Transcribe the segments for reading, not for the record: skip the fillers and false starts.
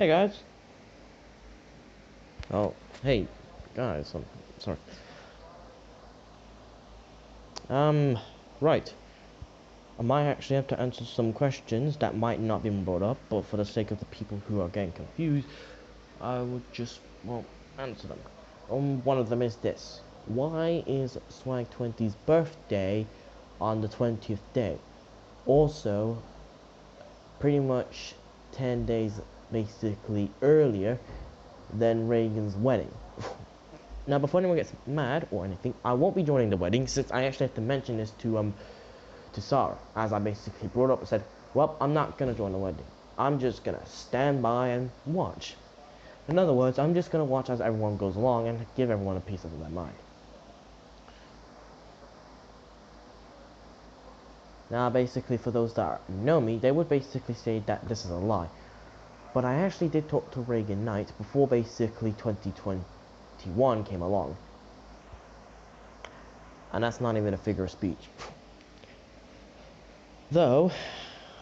Hey guys. Oh, hey guys. I'm sorry. Um, right. I might actually have to answer some questions that might not be brought up, but for the sake of the people who are getting confused, I would just well answer them. One of them is this: why is Swag 20's birthday on the 20th day? Also, pretty much 10 days basically earlier than Reagan's wedding. Now, before anyone gets mad or anything, I won't be joining the wedding since I actually have to mention this to Sarah, as I basically brought up and said, well, I'm not gonna join the wedding. I'm just gonna stand by and watch. In other words, I'm just gonna watch as everyone goes along and give everyone a piece of their mind. Now, basically, for those that know me, they would basically say that this is a lie. But I actually did talk to Reagan Knight before basically 2021 came along. And that's not even a figure of speech. Though,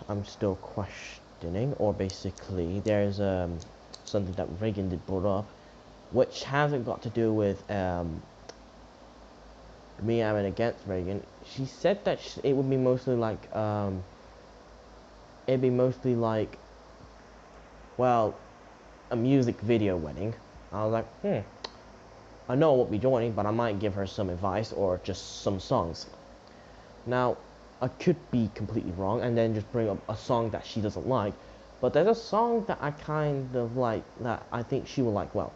I'm still questioning, or basically, there's something that Reagan did brought up, which hasn't got to do with me having against Reagan. She said that it would be mostly like it'd be mostly like, well, a music video wedding. I was like, I know I won't be joining, but I might give her some advice or just some songs. Now, I could be completely wrong and then just bring up a song that she doesn't like, but there's a song that I kind of like that I think she will like well.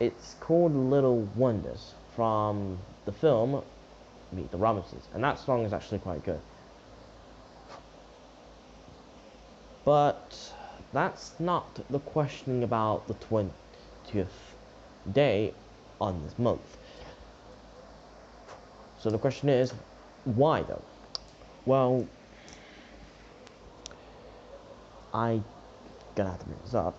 It's called Little Wonders from the film Meet the Robinsons, and that song is actually quite good. But that's not the questioning about the 20th day on this month. So the question is, why though? Well, I gonna have to bring this up.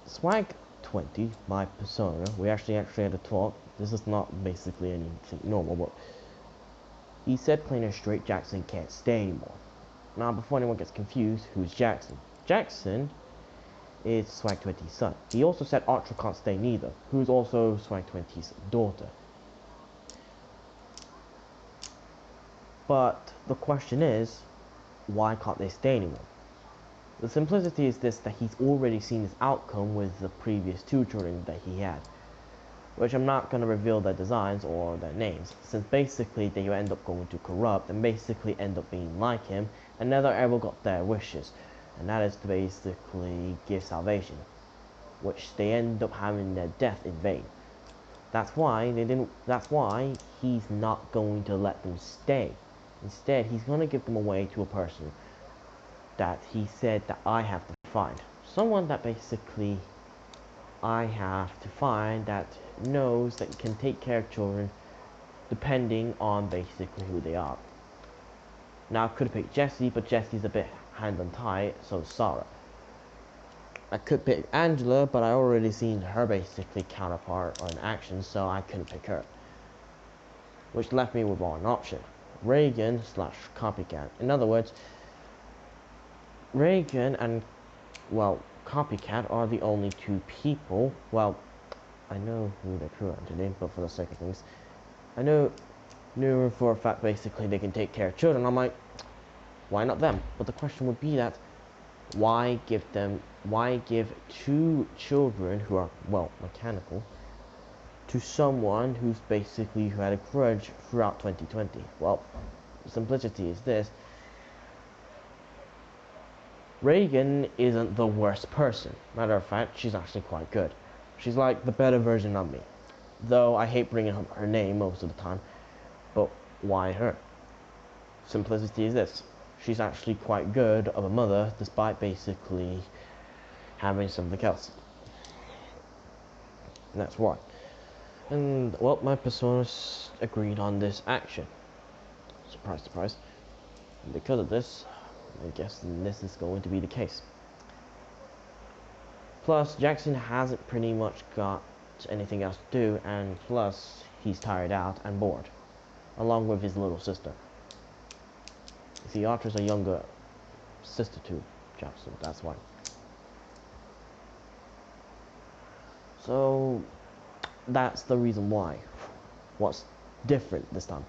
Swag 20, my persona, we actually had a talk. This is not basically anything normal, but he said plain and straight Jackson can't stay anymore. Now, before anyone gets confused, who's Jackson? Jackson is Swag 20's son. He also said Archer can't stay neither, who's also Swag 20's daughter. But the question is, why can't they stay anymore? The simplicity is this, that he's already seen his outcome with the previous two children that he had, which I'm not going to reveal their designs or their names, since basically they end up going to corrupt and basically end up being like him and never ever got their wishes, and that is to basically give salvation, which they end up having their death in vain. That's why he's not going to let them stay. Instead, he's going to give them away to a person that he said that I have to find. Someone that basically I have to find that knows that can take care of children depending on basically who they are. Now I could have picked Jessie, but Jessie's a bit hand on tie, so is Sarah. I could pick Angela, but I already seen her basically counterpart in action, so I couldn't pick her. Which left me with one option. Reagan slash copycat. In other words, Reagan and, well, copycat are the only two people, well, I know who they're true today, but for the sake of things, I knew for a fact basically they can take care of children. I'm like, why not them? But the question would be that, why give two children who are, well, mechanical, to someone who had a grudge throughout 2020? Well, the simplicity is this. Reagan isn't the worst person. Matter of fact, she's actually quite good. She's like the better version of me. Though I hate bringing up her name most of the time. But why her? Simplicity is this. She's actually quite good of a mother, despite basically having something else. And that's why. And, well, my personas agreed on this action. Surprise, surprise. And because of this, I guess this is going to be the case. Plus, Jackson hasn't pretty much got anything else to do, and plus, he's tired out and bored, along with his little sister. You see, Archer's a younger sister to Jackson, that's why. So that's the reason why. What's different this time?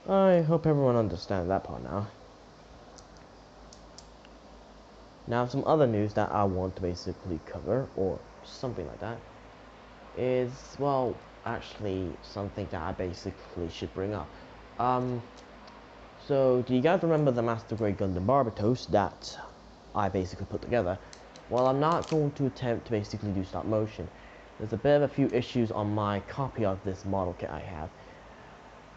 I hope everyone understands that part now. Now, some other news that I want to basically cover, or something like that, is, well, actually something that I basically should bring up. So, do you guys remember the Master Grade Gundam Barbatos that I basically put together? Well, I'm not going to attempt to basically do stop motion. There's a bit of a few issues on my copy of this model kit I have.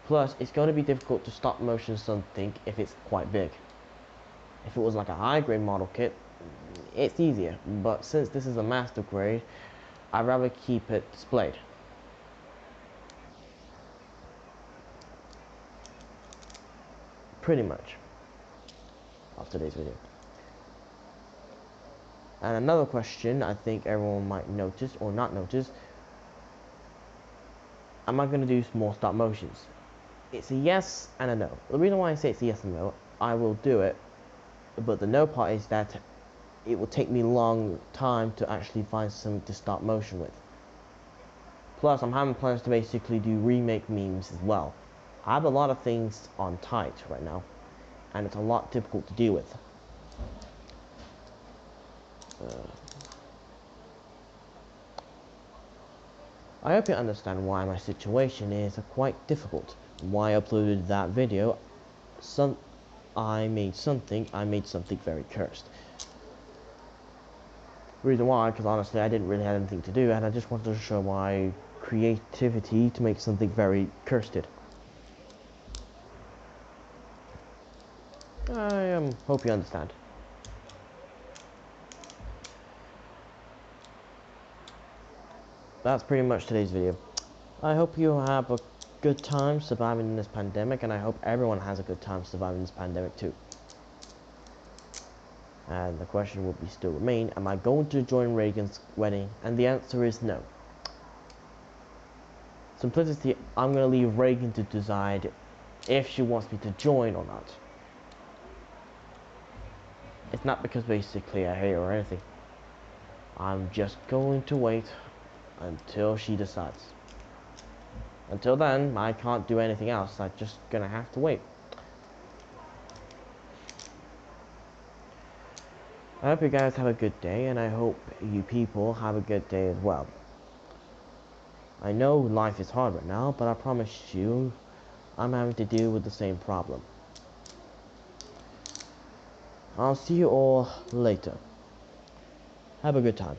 Plus, it's going to be difficult to stop motion something if it's quite big. If it was like a high grade model kit, it's easier. But since this is a master grade, I'd rather keep it displayed. Pretty much. Of today's video. And another question I think everyone might notice or not notice. Am I going to do more stop motions? It's a yes and a no. The reason why I say it's a yes and no, I will do it. But the no part is that it will take me a long time to actually find something to stop motion with. Plus, I'm having plans to basically do remake memes as well. I have a lot of things on tight right now, and it's a lot difficult to deal with. I hope you understand why my situation is quite difficult. Why I uploaded that video. I made something very cursed. Reason why, because honestly I didn't really have anything to do, and I just wanted to show my creativity to make something very cursed. I hope you understand. That's pretty much today's video. I hope you have a good time surviving in this pandemic, and I hope everyone has a good time surviving this pandemic too. And the question will be still remain, am I going to join Reagan's wedding? And the answer is no. Simplicity, I'm going to leave Reagan to decide if she wants me to join or not. It's not because basically I hate her or anything. I'm just going to wait until she decides. Until then, I can't do anything else. I'm just going to have to wait. I hope you guys have a good day, and I hope you people have a good day as well. I know life is hard right now, but I promise you, I'm having to deal with the same problem. I'll see you all later. Have a good time.